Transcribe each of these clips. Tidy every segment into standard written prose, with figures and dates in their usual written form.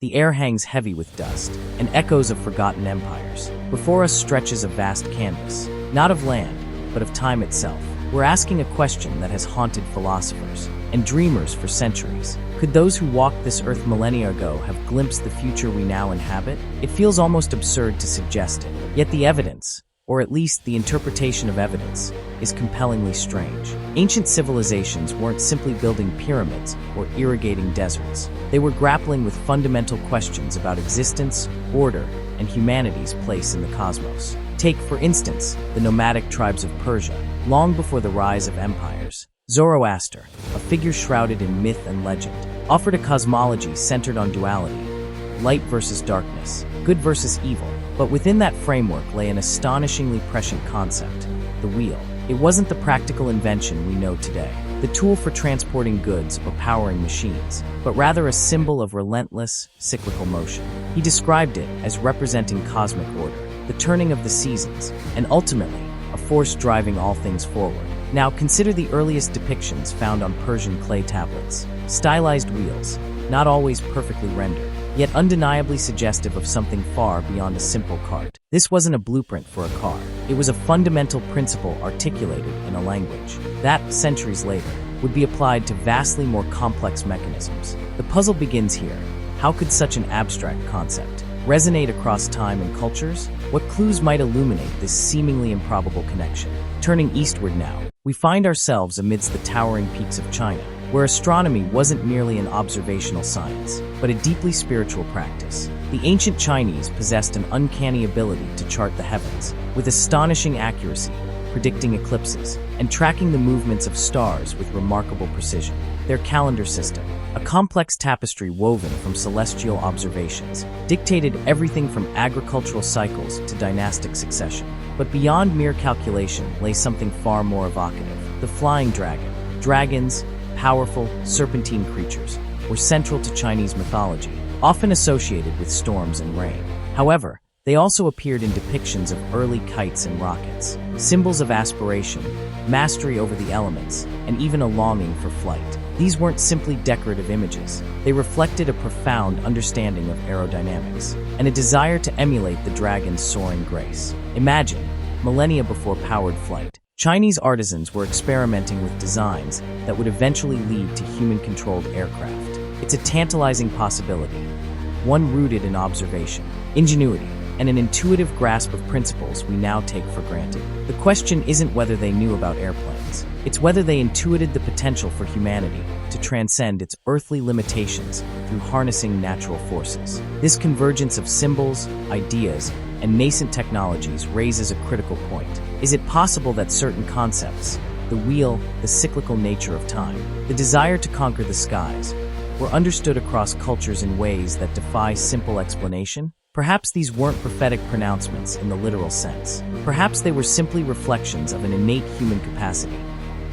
The air hangs heavy with dust and echoes of forgotten empires. Before us stretches a vast canvas, not of land, but of time itself. We're asking a question that has haunted philosophers and dreamers for centuries. Could those who walked this earth millennia ago have glimpsed the future we now inhabit? It feels almost absurd to suggest it, yet the evidence, or at least the interpretation of evidence, is compellingly strange. Ancient civilizations weren't simply building pyramids or irrigating deserts. They were grappling with fundamental questions about existence, order, and humanity's place in the cosmos. Take, for instance, the nomadic tribes of Persia. Long before the rise of empires, Zoroaster, a figure shrouded in myth and legend, offered a cosmology centered on duality, light versus darkness, good versus evil. But within that framework lay an astonishingly prescient concept: the wheel. It wasn't the practical invention we know today, the tool for transporting goods or powering machines, but rather a symbol of relentless, cyclical motion. He described it as representing cosmic order, the turning of the seasons, and ultimately, a force driving all things forward. Now consider the earliest depictions found on Persian clay tablets. Stylized wheels, not always perfectly rendered, yet undeniably suggestive of something far beyond a simple cart. This wasn't a blueprint for a car. It was a fundamental principle articulated in a language that, centuries later, would be applied to vastly more complex mechanisms. The puzzle begins here. How could such an abstract concept resonate across time and cultures? What clues might illuminate this seemingly improbable connection? Turning eastward now, we find ourselves amidst the towering peaks of China, where astronomy wasn't merely an observational science, but a deeply spiritual practice. The ancient Chinese possessed an uncanny ability to chart the heavens, with astonishing accuracy, predicting eclipses, and tracking the movements of stars with remarkable precision. Their calendar system, a complex tapestry woven from celestial observations, dictated everything from agricultural cycles to dynastic succession. But beyond mere calculation lay something far more evocative: the flying dragon. Dragons, powerful, serpentine creatures, were central to Chinese mythology, often associated with storms and rain. However, they also appeared in depictions of early kites and rockets, symbols of aspiration, mastery over the elements, and even a longing for flight. These weren't simply decorative images. They reflected a profound understanding of aerodynamics and a desire to emulate the dragon's soaring grace. Imagine, millennia before powered flight, Chinese artisans were experimenting with designs that would eventually lead to human-controlled aircraft. It's a tantalizing possibility, one rooted in observation, ingenuity, and an intuitive grasp of principles we now take for granted. The question isn't whether they knew about airplanes. It's whether they intuited the potential for humanity to transcend its earthly limitations through harnessing natural forces. This convergence of symbols, ideas, and nascent technologies raises a critical point. Is it possible that certain concepts, the wheel, the cyclical nature of time, the desire to conquer the skies, were understood across cultures in ways that defy simple explanation? Perhaps these weren't prophetic pronouncements in the literal sense. Perhaps they were simply reflections of an innate human capacity,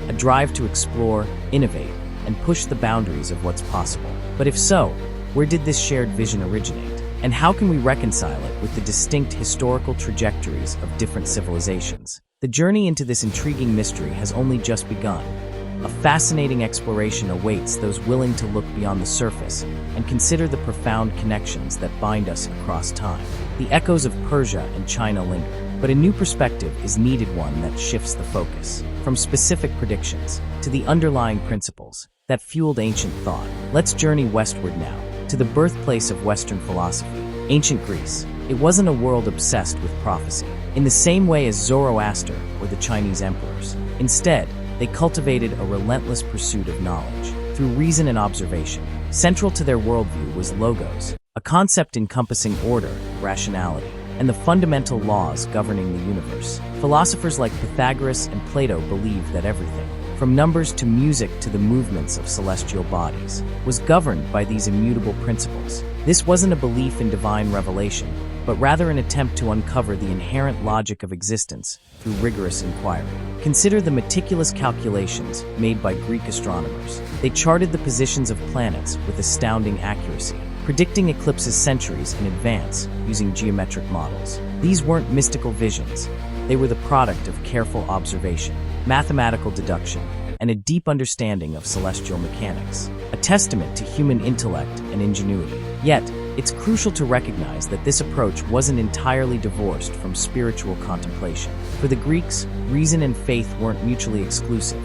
a drive to explore, innovate, and push the boundaries of what's possible. But if so, where did this shared vision originate? And how can we reconcile it with the distinct historical trajectories of different civilizations? The journey into this intriguing mystery has only just begun. A fascinating exploration awaits those willing to look beyond the surface and consider the profound connections that bind us across time. The echoes of Persia and China linger, but a new perspective is needed, one that shifts the focus from specific predictions to the underlying principles that fueled ancient thought. Let's journey westward now, to the birthplace of Western philosophy, ancient Greece. It wasn't a world obsessed with prophecy, in the same way as Zoroaster or the Chinese emperors. Instead, they cultivated a relentless pursuit of knowledge through reason and observation. Central to their worldview was logos, a concept encompassing order, rationality, and the fundamental laws governing the universe. Philosophers like Pythagoras and Plato believed that everything, from numbers to music to the movements of celestial bodies, was governed by these immutable principles. This wasn't a belief in divine revelation, but rather an attempt to uncover the inherent logic of existence through rigorous inquiry. Consider the meticulous calculations made by Greek astronomers. They charted the positions of planets with astounding accuracy, predicting eclipses centuries in advance using geometric models. These weren't mystical visions. They were the product of careful observation, mathematical deduction, and a deep understanding of celestial mechanics, a testament to human intellect and ingenuity. Yet, It's crucial to recognize that this approach wasn't entirely divorced from spiritual contemplation. For the Greeks, reason and faith weren't mutually exclusive.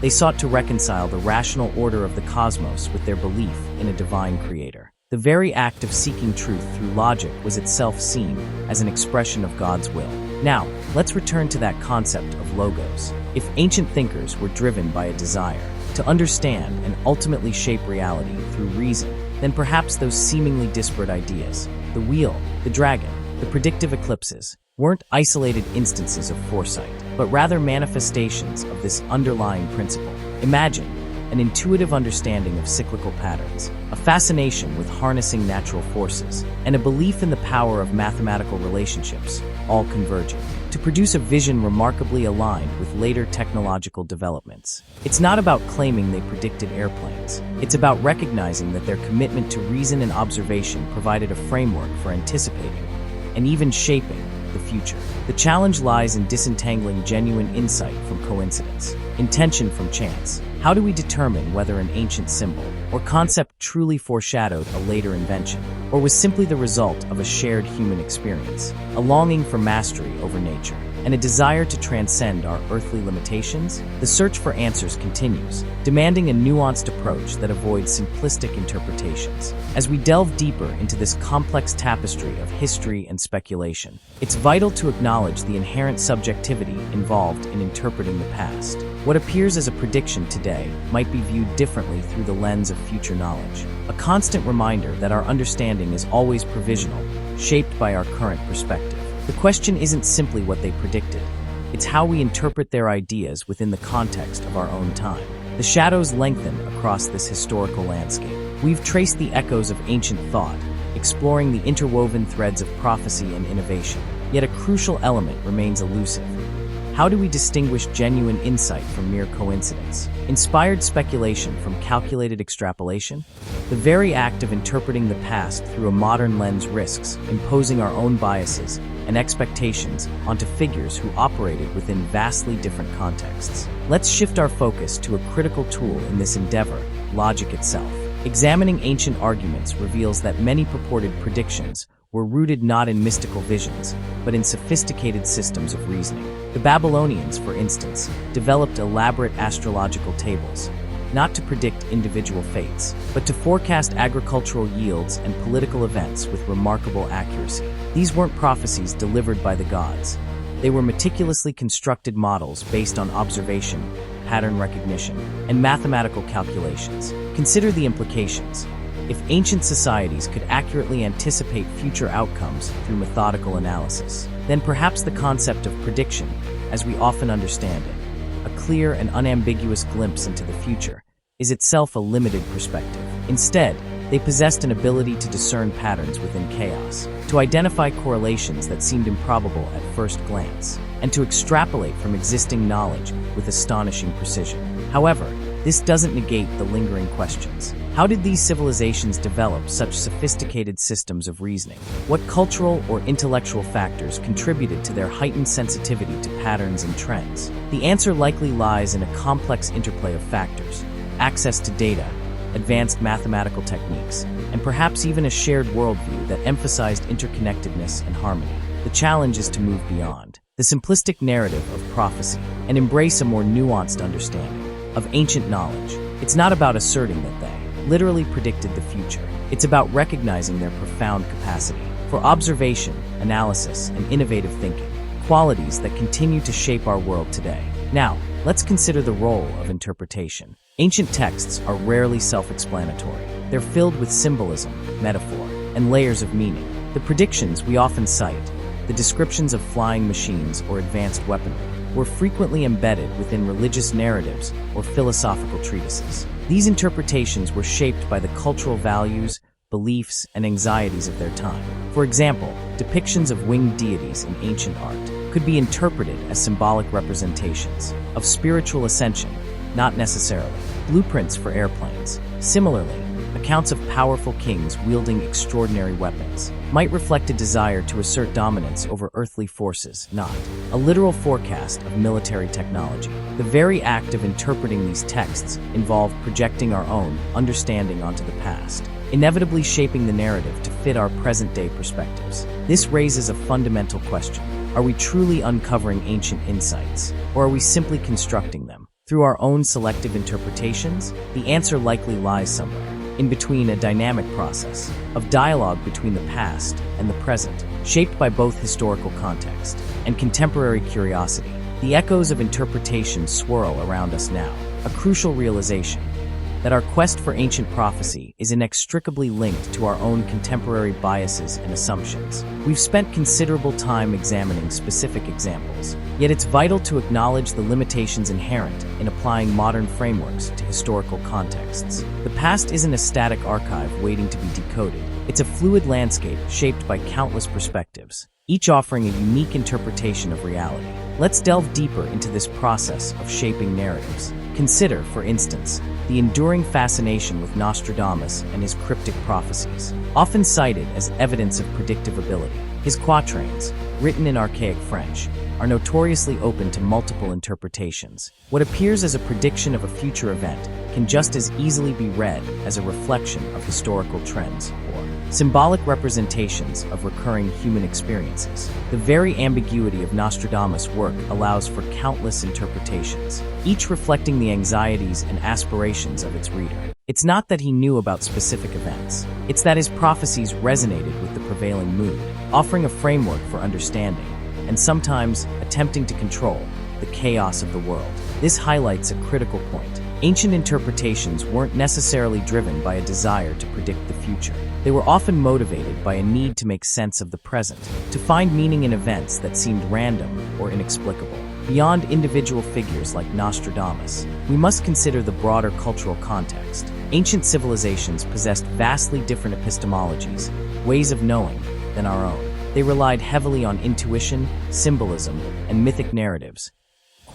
They sought to reconcile the rational order of the cosmos with their belief in a divine creator. The very act of seeking truth through logic was itself seen as an expression of God's will. Now, let's return to that concept of logos. If ancient thinkers were driven by a desire to understand and ultimately shape reality through reason, then perhaps those seemingly disparate ideas, the wheel, the dragon, the predictive eclipses, weren't isolated instances of foresight, but rather manifestations of this underlying principle. Imagine an intuitive understanding of cyclical patterns, a fascination with harnessing natural forces, and a belief in the power of mathematical relationships, all converging to produce a vision remarkably aligned with later technological developments. It's not about claiming they predicted airplanes. It's about recognizing that their commitment to reason and observation provided a framework for anticipating and even shaping the future. The challenge lies in disentangling genuine insight from coincidence, intention from chance. How do we determine whether an ancient symbol or concept truly foreshadowed a later invention, or was simply the result of a shared human experience, a longing for mastery over nature, and a desire to transcend our earthly limitations? The search for answers continues, demanding a nuanced approach that avoids simplistic interpretations. As we delve deeper into this complex tapestry of history and speculation, it's vital to acknowledge the inherent subjectivity involved in interpreting the past. What appears as a prediction today might be viewed differently through the lens of future knowledge, a constant reminder that our understanding is always provisional, shaped by our current perspective. The question isn't simply what they predicted, it's how we interpret their ideas within the context of our own time. The shadows lengthen across this historical landscape. We've traced the echoes of ancient thought, exploring the interwoven threads of prophecy and innovation. Yet a crucial element remains elusive. How do we distinguish genuine insight from mere coincidence? Inspired speculation from calculated extrapolation? The very act of interpreting the past through a modern lens risks imposing our own biases and expectations onto figures who operated within vastly different contexts. Let's shift our focus to a critical tool in this endeavor, logic itself. Examining ancient arguments reveals that many purported predictions were rooted not in mystical visions, but in sophisticated systems of reasoning. The Babylonians, for instance, developed elaborate astrological tables, not to predict individual fates, but to forecast agricultural yields and political events with remarkable accuracy. These weren't prophecies delivered by the gods. They were meticulously constructed models based on observation, pattern recognition, and mathematical calculations. Consider the implications. If ancient societies could accurately anticipate future outcomes through methodical analysis, then perhaps the concept of prediction, as we often understand it, a clear and unambiguous glimpse into the future, is itself a limited perspective. Instead, they possessed an ability to discern patterns within chaos, to identify correlations that seemed improbable at first glance, and to extrapolate from existing knowledge with astonishing precision. However, this doesn't negate the lingering questions. How did these civilizations develop such sophisticated systems of reasoning? What cultural or intellectual factors contributed to their heightened sensitivity to patterns and trends? The answer likely lies in a complex interplay of factors: access to data, advanced mathematical techniques, and perhaps even a shared worldview that emphasized interconnectedness and harmony. The challenge is to move beyond the simplistic narrative of prophecy and embrace a more nuanced understanding of ancient knowledge. It's not about asserting that they literally predicted the future. It's about recognizing their profound capacity for observation, analysis, and innovative thinking, qualities that continue to shape our world today. Now, let's consider the role of interpretation. Ancient texts are rarely self-explanatory. They're filled with symbolism, metaphor, and layers of meaning. The predictions we often cite, the descriptions of flying machines or advanced weaponry, were frequently embedded within religious narratives or philosophical treatises. These interpretations were shaped by the cultural values, beliefs, and anxieties of their time. For example, depictions of winged deities in ancient art could be interpreted as symbolic representations of spiritual ascension, not necessarily blueprints for airplanes. Similarly, accounts of powerful kings wielding extraordinary weapons might reflect a desire to assert dominance over earthly forces, not a literal forecast of military technology. The very act of interpreting these texts involved projecting our own understanding onto the past, inevitably shaping the narrative to fit our present-day perspectives. This raises a fundamental question. Are we truly uncovering ancient insights, or are we simply constructing them through our own selective interpretations? The answer likely lies somewhere in between, a dynamic process of dialogue between the past and the present, shaped by both historical context and contemporary curiosity. The echoes of interpretation swirl around us now, a crucial realization that our quest for ancient prophecy is inextricably linked to our own contemporary biases and assumptions. We've spent considerable time examining specific examples, yet it's vital to acknowledge the limitations inherent in applying modern frameworks to historical contexts. The past isn't a static archive waiting to be decoded. It's a fluid landscape shaped by countless perspectives, each offering a unique interpretation of reality. Let's delve deeper into this process of shaping narratives. Consider, for instance, the enduring fascination with Nostradamus and his cryptic prophecies, often cited as evidence of predictive ability. His quatrains, written in archaic French, are notoriously open to multiple interpretations. What appears as a prediction of a future event can just as easily be read as a reflection of historical trends or symbolic representations of recurring human experiences. The very ambiguity of Nostradamus' work allows for countless interpretations, each reflecting the anxieties and aspirations of its reader. It's not that he knew about specific events, it's that his prophecies resonated with the prevailing mood, offering a framework for understanding, and sometimes attempting to control the chaos of the world. This highlights a critical point. Ancient interpretations weren't necessarily driven by a desire to predict the future. They were often motivated by a need to make sense of the present, to find meaning in events that seemed random or inexplicable. Beyond individual figures like Nostradamus, we must consider the broader cultural context. Ancient civilizations possessed vastly different epistemologies, ways of knowing, than our own. They relied heavily on intuition, symbolism, and mythic narratives,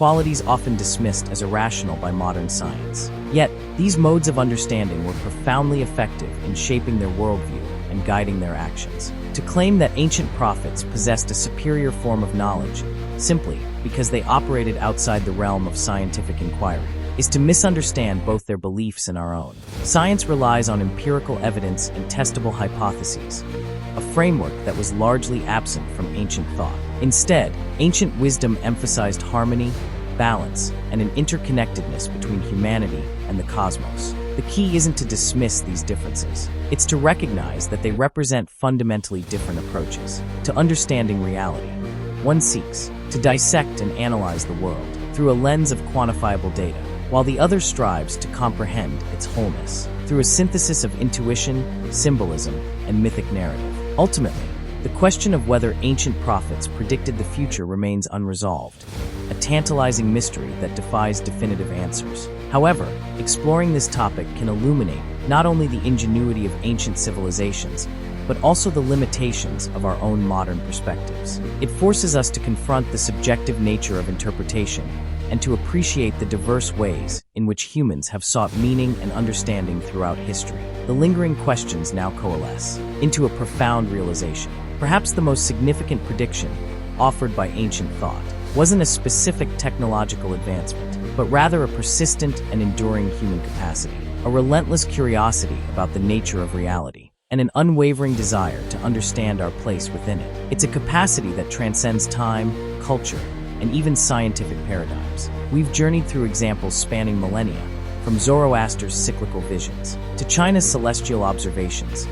qualities often dismissed as irrational by modern science. Yet, these modes of understanding were profoundly effective in shaping their worldview and guiding their actions. To claim that ancient prophets possessed a superior form of knowledge, simply because they operated outside the realm of scientific inquiry, is to misunderstand both their beliefs and our own. Science relies on empirical evidence and testable hypotheses, a framework that was largely absent from ancient thought. Instead, ancient wisdom emphasized harmony, balance, and an interconnectedness between humanity and the cosmos. The key isn't to dismiss these differences. It's to recognize that they represent fundamentally different approaches to understanding reality. One seeks to dissect and analyze the world through a lens of quantifiable data, while the other strives to comprehend its wholeness through a synthesis of intuition, symbolism, and mythic narrative. Ultimately, the question of whether ancient prophets predicted the future remains unresolved, a tantalizing mystery that defies definitive answers. However, exploring this topic can illuminate not only the ingenuity of ancient civilizations, but also the limitations of our own modern perspectives. It forces us to confront the subjective nature of interpretation and to appreciate the diverse ways in which humans have sought meaning and understanding throughout history. The lingering questions now coalesce into a profound realization. Perhaps the most significant prediction offered by ancient thought wasn't a specific technological advancement, but rather a persistent and enduring human capacity, a relentless curiosity about the nature of reality, and an unwavering desire to understand our place within it. It's a capacity that transcends time, culture, and even scientific paradigms. We've journeyed through examples spanning millennia, from Zoroaster's cyclical visions to China's celestial observations,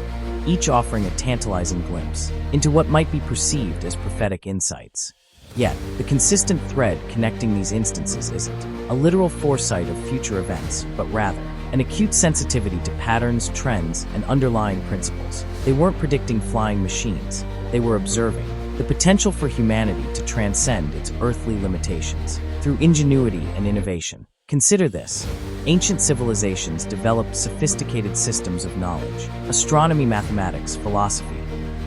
each offering a tantalizing glimpse into what might be perceived as prophetic insights. Yet, the consistent thread connecting these instances isn't a literal foresight of future events, but rather an acute sensitivity to patterns, trends, and underlying principles. They weren't predicting flying machines, they were observing the potential for humanity to transcend its earthly limitations through ingenuity and innovation. Consider this. Ancient civilizations developed sophisticated systems of knowledge, astronomy, mathematics, philosophy,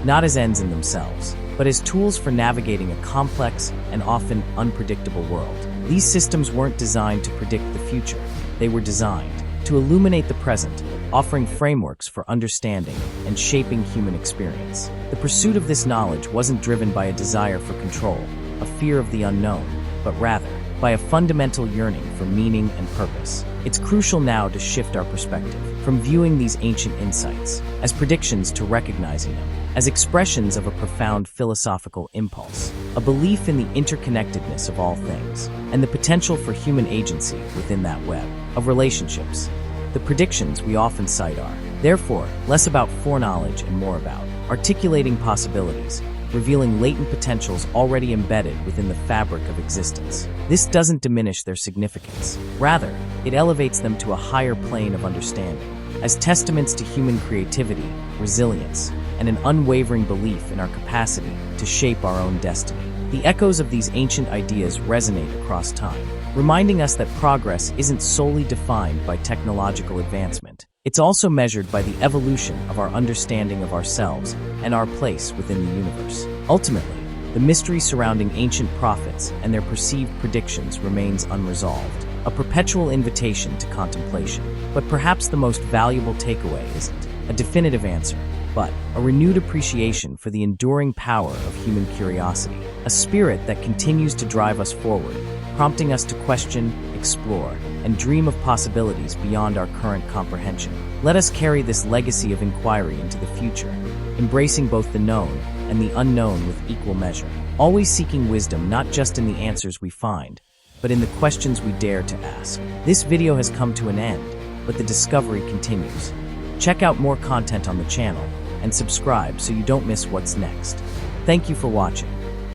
not as ends in themselves, but as tools for navigating a complex and often unpredictable world. These systems weren't designed to predict the future. They were designed to illuminate the present, offering frameworks for understanding and shaping human experience. The pursuit of this knowledge wasn't driven by a desire for control, a fear of the unknown, but rather by a fundamental yearning for meaning and purpose. It's crucial now to shift our perspective from viewing these ancient insights as predictions to recognizing them as expressions of a profound philosophical impulse, a belief in the interconnectedness of all things, and the potential for human agency within that web of relationships. The predictions we often cite are, therefore, less about foreknowledge and more about articulating possibilities, revealing latent potentials already embedded within the fabric of existence. This doesn't diminish their significance. Rather, it elevates them to a higher plane of understanding, as testaments to human creativity, resilience, and an unwavering belief in our capacity to shape our own destiny. The echoes of these ancient ideas resonate across time, reminding us that progress isn't solely defined by technological advancement. It's also measured by the evolution of our understanding of ourselves and our place within the universe. Ultimately, the mystery surrounding ancient prophets and their perceived predictions remains unresolved, a perpetual invitation to contemplation. But perhaps the most valuable takeaway isn't a definitive answer, but a renewed appreciation for the enduring power of human curiosity, a spirit that continues to drive us forward, prompting us to question, explore, and dream of possibilities beyond our current comprehension. Let us carry this legacy of inquiry into the future, embracing both the known and the unknown with equal measure, always seeking wisdom not just in the answers we find, but in the questions we dare to ask. This video has come to an end, but the discovery continues. Check out more content on the channel and subscribe so you don't miss what's next. Thank you for watching.